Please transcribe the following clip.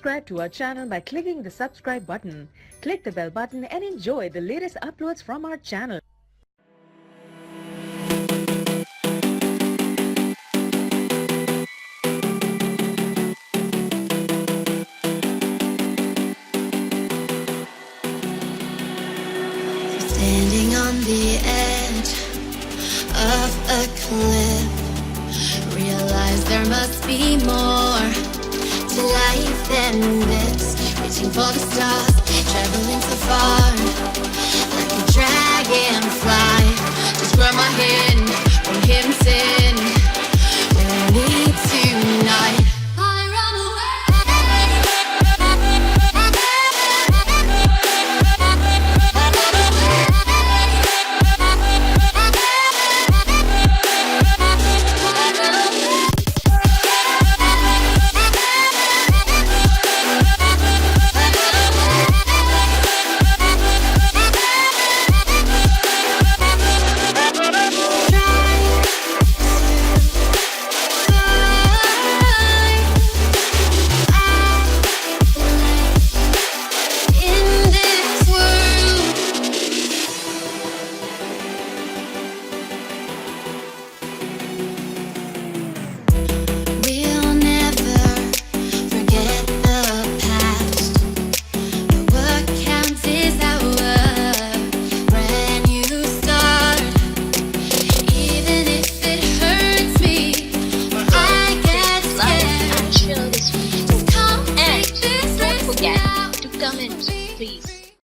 subscribe to our channel by clicking the subscribe button. Click the bell button and enjoy the latest uploads from our channel. Standing on the edge of a cliff, realize there must be more to life than this. Reaching for the stars, traveling so far, like a dragonfly. Just grab my hand